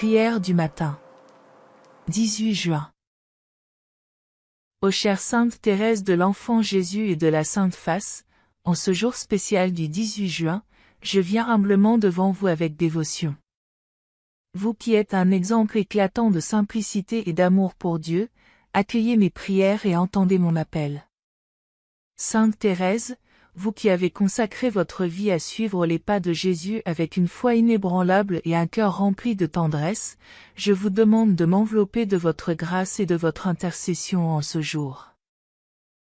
Prière du matin. 18 juin. Ô chère Sainte Thérèse de l'Enfant Jésus et de la Sainte Face, en ce jour spécial du 18 juin, je viens humblement devant vous avec dévotion. Vous qui êtes un exemple éclatant de simplicité et d'amour pour Dieu, accueillez mes prières et entendez mon appel. Sainte Thérèse, vous qui avez consacré votre vie à suivre les pas de Jésus avec une foi inébranlable et un cœur rempli de tendresse, je vous demande de m'envelopper de votre grâce et de votre intercession en ce jour.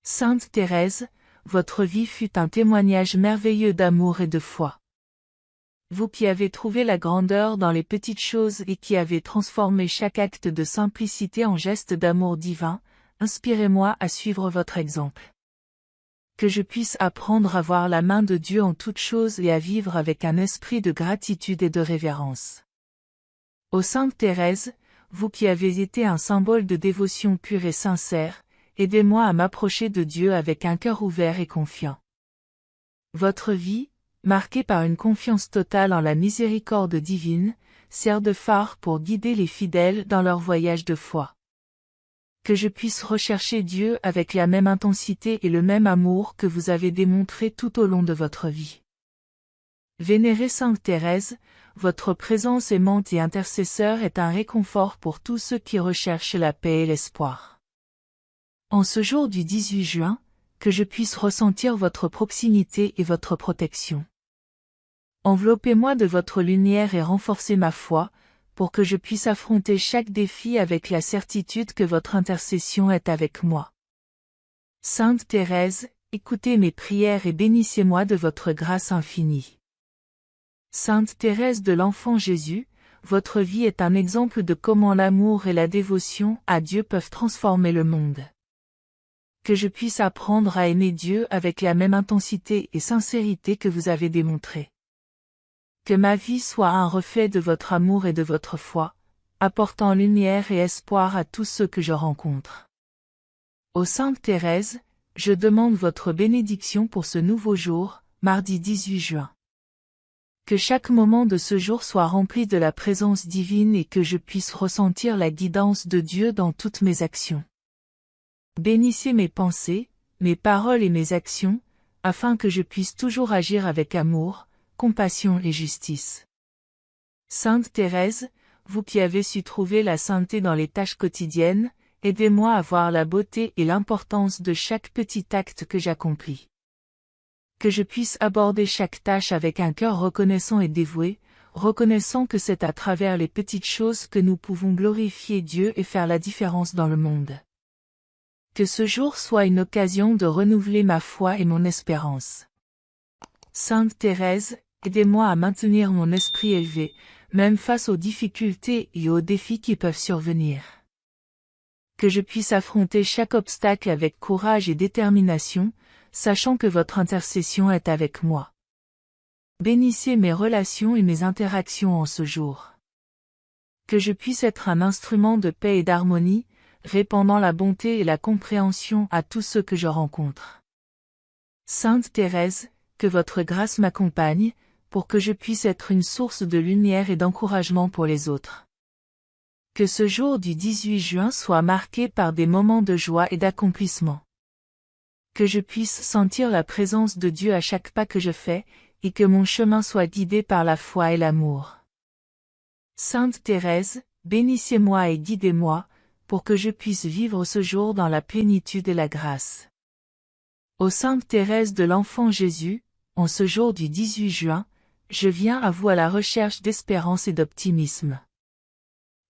Sainte Thérèse, votre vie fut un témoignage merveilleux d'amour et de foi. Vous qui avez trouvé la grandeur dans les petites choses et qui avez transformé chaque acte de simplicité en geste d'amour divin, inspirez-moi à suivre votre exemple. Que je puisse apprendre à voir la main de Dieu en toutes choses et à vivre avec un esprit de gratitude et de révérence. Ô Sainte Thérèse, vous qui avez été un symbole de dévotion pure et sincère, aidez-moi à m'approcher de Dieu avec un cœur ouvert et confiant. Votre vie, marquée par une confiance totale en la miséricorde divine, sert de phare pour guider les fidèles dans leur voyage de foi. Que je puisse rechercher Dieu avec la même intensité et le même amour que vous avez démontré tout au long de votre vie. Vénérée Sainte Thérèse, votre présence aimante et intercesseur est un réconfort pour tous ceux qui recherchent la paix et l'espoir. En ce jour du 18 juin, que je puisse ressentir votre proximité et votre protection. Enveloppez-moi de votre lumière et renforcez ma foi, pour que je puisse affronter chaque défi avec la certitude que votre intercession est avec moi. Sainte Thérèse, écoutez mes prières et bénissez-moi de votre grâce infinie. Sainte Thérèse de l'Enfant Jésus, votre vie est un exemple de comment l'amour et la dévotion à Dieu peuvent transformer le monde. Que je puisse apprendre à aimer Dieu avec la même intensité et sincérité que vous avez démontré. Que ma vie soit un reflet de votre amour et de votre foi, apportant lumière et espoir à tous ceux que je rencontre. Ô Sainte Thérèse, je demande votre bénédiction pour ce nouveau jour, mardi 18 juin. Que chaque moment de ce jour soit rempli de la présence divine et que je puisse ressentir la guidance de Dieu dans toutes mes actions. Bénissez mes pensées, mes paroles et mes actions, afin que je puisse toujours agir avec amour, compassion et justice. Sainte Thérèse, vous qui avez su trouver la sainteté dans les tâches quotidiennes, aidez-moi à voir la beauté et l'importance de chaque petit acte que j'accomplis. Que je puisse aborder chaque tâche avec un cœur reconnaissant et dévoué, reconnaissant que c'est à travers les petites choses que nous pouvons glorifier Dieu et faire la différence dans le monde. Que ce jour soit une occasion de renouveler ma foi et mon espérance. Sainte Thérèse, aidez-moi à maintenir mon esprit élevé, même face aux difficultés et aux défis qui peuvent survenir. Que je puisse affronter chaque obstacle avec courage et détermination, sachant que votre intercession est avec moi. Bénissez mes relations et mes interactions en ce jour. Que je puisse être un instrument de paix et d'harmonie, répandant la bonté et la compréhension à tous ceux que je rencontre. Sainte Thérèse, que votre grâce m'accompagne, pour que je puisse être une source de lumière et d'encouragement pour les autres. Que ce jour du 18 juin soit marqué par des moments de joie et d'accomplissement. Que je puisse sentir la présence de Dieu à chaque pas que je fais, et que mon chemin soit guidé par la foi et l'amour. Sainte Thérèse, bénissez-moi et guidez-moi, pour que je puisse vivre ce jour dans la plénitude et la grâce. Ô Sainte Thérèse de l'Enfant Jésus, en ce jour du 18 juin, je viens à vous à la recherche d'espérance et d'optimisme.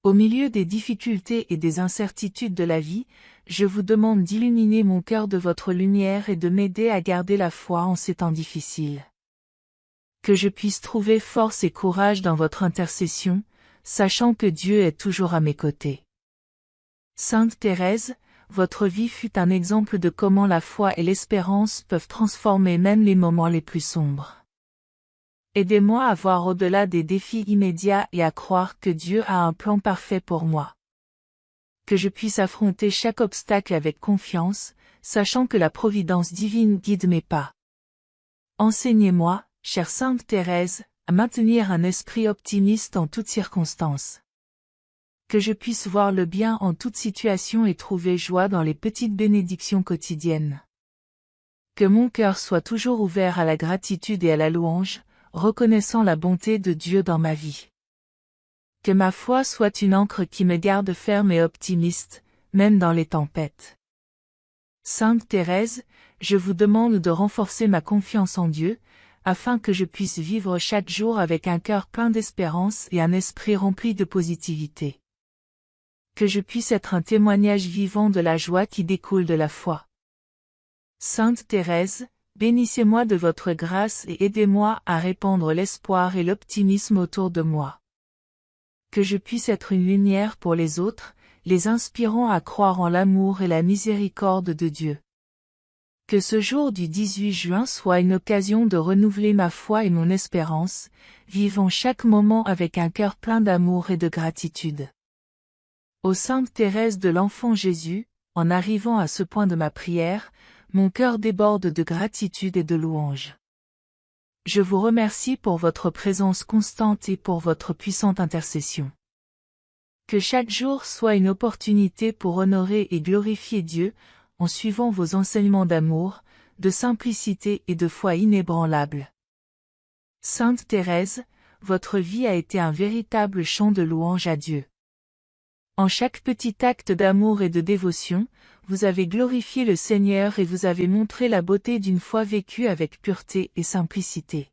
Au milieu des difficultés et des incertitudes de la vie, je vous demande d'illuminer mon cœur de votre lumière et de m'aider à garder la foi en ces temps difficiles. Que je puisse trouver force et courage dans votre intercession, sachant que Dieu est toujours à mes côtés. Sainte Thérèse, votre vie fut un exemple de comment la foi et l'espérance peuvent transformer même les moments les plus sombres. Aidez-moi à voir au-delà des défis immédiats et à croire que Dieu a un plan parfait pour moi. Que je puisse affronter chaque obstacle avec confiance, sachant que la providence divine guide mes pas. Enseignez-moi, chère Sainte Thérèse, à maintenir un esprit optimiste en toutes circonstances. Que je puisse voir le bien en toute situation et trouver joie dans les petites bénédictions quotidiennes. Que mon cœur soit toujours ouvert à la gratitude et à la louange, reconnaissant la bonté de Dieu dans ma vie. Que ma foi soit une ancre qui me garde ferme et optimiste, même dans les tempêtes. Sainte Thérèse, je vous demande de renforcer ma confiance en Dieu, afin que je puisse vivre chaque jour avec un cœur plein d'espérance et un esprit rempli de positivité. Que je puisse être un témoignage vivant de la joie qui découle de la foi. Sainte Thérèse, bénissez-moi de votre grâce et aidez-moi à répandre l'espoir et l'optimisme autour de moi. Que je puisse être une lumière pour les autres, les inspirant à croire en l'amour et la miséricorde de Dieu. Que ce jour du 18 juin soit une occasion de renouveler ma foi et mon espérance, vivant chaque moment avec un cœur plein d'amour et de gratitude. Ô Sainte Thérèse de l'Enfant Jésus, en arrivant à ce point de ma prière, mon cœur déborde de gratitude et de louange. Je vous remercie pour votre présence constante et pour votre puissante intercession. Que chaque jour soit une opportunité pour honorer et glorifier Dieu, en suivant vos enseignements d'amour, de simplicité et de foi inébranlable. Sainte Thérèse, votre vie a été un véritable chant de louange à Dieu. En chaque petit acte d'amour et de dévotion, vous avez glorifié le Seigneur et vous avez montré la beauté d'une foi vécue avec pureté et simplicité.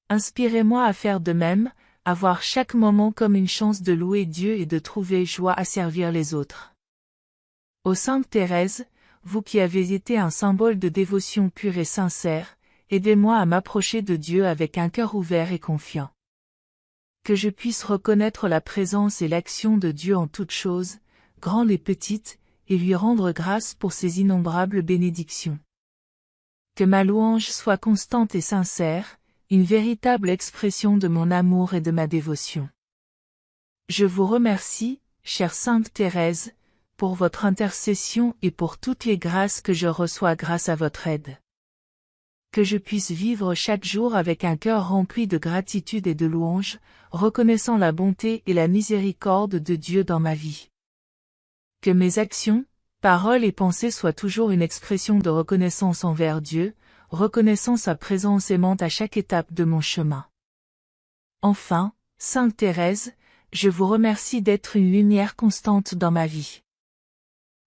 Inspirez-moi à faire de même, à voir chaque moment comme une chance de louer Dieu et de trouver joie à servir les autres. Ô Sainte Thérèse, vous qui avez été un symbole de dévotion pure et sincère, aidez-moi à m'approcher de Dieu avec un cœur ouvert et confiant. Que je puisse reconnaître la présence et l'action de Dieu en toutes choses, grandes et petites, et lui rendre grâce pour ses innombrables bénédictions. Que ma louange soit constante et sincère, une véritable expression de mon amour et de ma dévotion. Je vous remercie, chère Sainte Thérèse, pour votre intercession et pour toutes les grâces que je reçois grâce à votre aide. Que je puisse vivre chaque jour avec un cœur rempli de gratitude et de louange, reconnaissant la bonté et la miséricorde de Dieu dans ma vie. Que mes actions, paroles et pensées soient toujours une expression de reconnaissance envers Dieu, reconnaissant sa présence aimante à chaque étape de mon chemin. Enfin, Sainte Thérèse, je vous remercie d'être une lumière constante dans ma vie.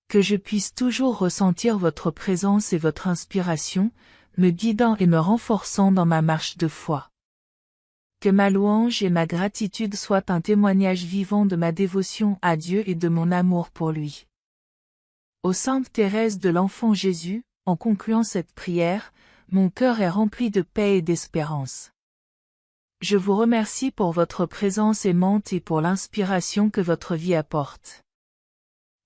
Que je puisse toujours ressentir votre présence et votre inspiration, me guidant et me renforçant dans ma marche de foi. Que ma louange et ma gratitude soient un témoignage vivant de ma dévotion à Dieu et de mon amour pour lui. Ô Sainte Thérèse de l'Enfant Jésus, en concluant cette prière, mon cœur est rempli de paix et d'espérance. Je vous remercie pour votre présence aimante et pour l'inspiration que votre vie apporte.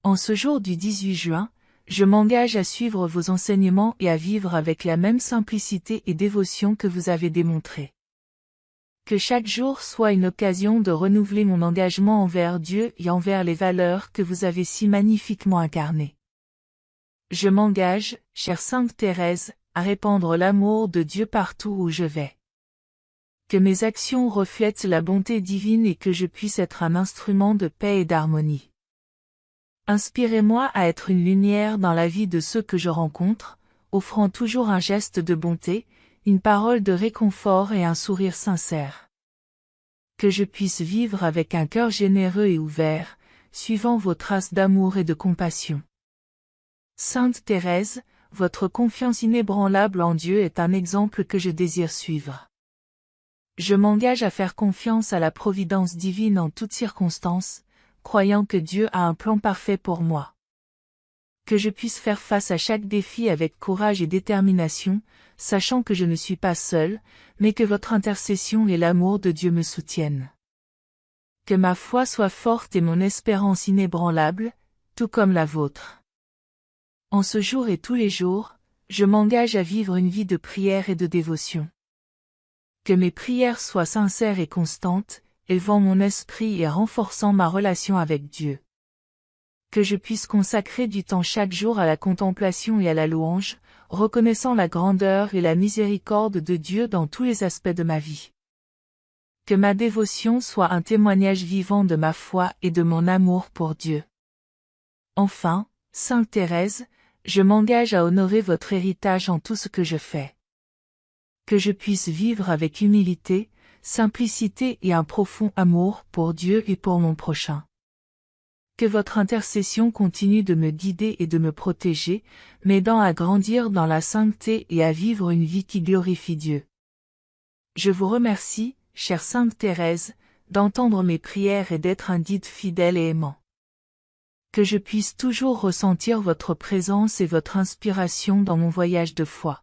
En ce jour du 18 juin, je m'engage à suivre vos enseignements et à vivre avec la même simplicité et dévotion que vous avez démontré. Que chaque jour soit une occasion de renouveler mon engagement envers Dieu et envers les valeurs que vous avez si magnifiquement incarnées. Je m'engage, chère Sainte Thérèse, à répandre l'amour de Dieu partout où je vais. Que mes actions reflètent la bonté divine et que je puisse être un instrument de paix et d'harmonie. Inspirez-moi à être une lumière dans la vie de ceux que je rencontre, offrant toujours un geste de bonté, une parole de réconfort et un sourire sincère. Que je puisse vivre avec un cœur généreux et ouvert, suivant vos traces d'amour et de compassion. Sainte Thérèse, votre confiance inébranlable en Dieu est un exemple que je désire suivre. Je m'engage à faire confiance à la providence divine en toutes circonstances, croyant que Dieu a un plan parfait pour moi. Que je puisse faire face à chaque défi avec courage et détermination, sachant que je ne suis pas seul, mais que votre intercession et l'amour de Dieu me soutiennent. Que ma foi soit forte et mon espérance inébranlable, tout comme la vôtre. En ce jour et tous les jours, je m'engage à vivre une vie de prière et de dévotion. Que mes prières soient sincères et constantes, élevant mon esprit et renforçant ma relation avec Dieu. Que je puisse consacrer du temps chaque jour à la contemplation et à la louange, reconnaissant la grandeur et la miséricorde de Dieu dans tous les aspects de ma vie. Que ma dévotion soit un témoignage vivant de ma foi et de mon amour pour Dieu. Enfin, Sainte Thérèse, je m'engage à honorer votre héritage en tout ce que je fais. Que je puisse vivre avec humilité, simplicité et un profond amour pour Dieu et pour mon prochain. Que votre intercession continue de me guider et de me protéger, m'aidant à grandir dans la sainteté et à vivre une vie qui glorifie Dieu. Je vous remercie, chère Sainte Thérèse, d'entendre mes prières et d'être un guide fidèle et aimant. Que je puisse toujours ressentir votre présence et votre inspiration dans mon voyage de foi.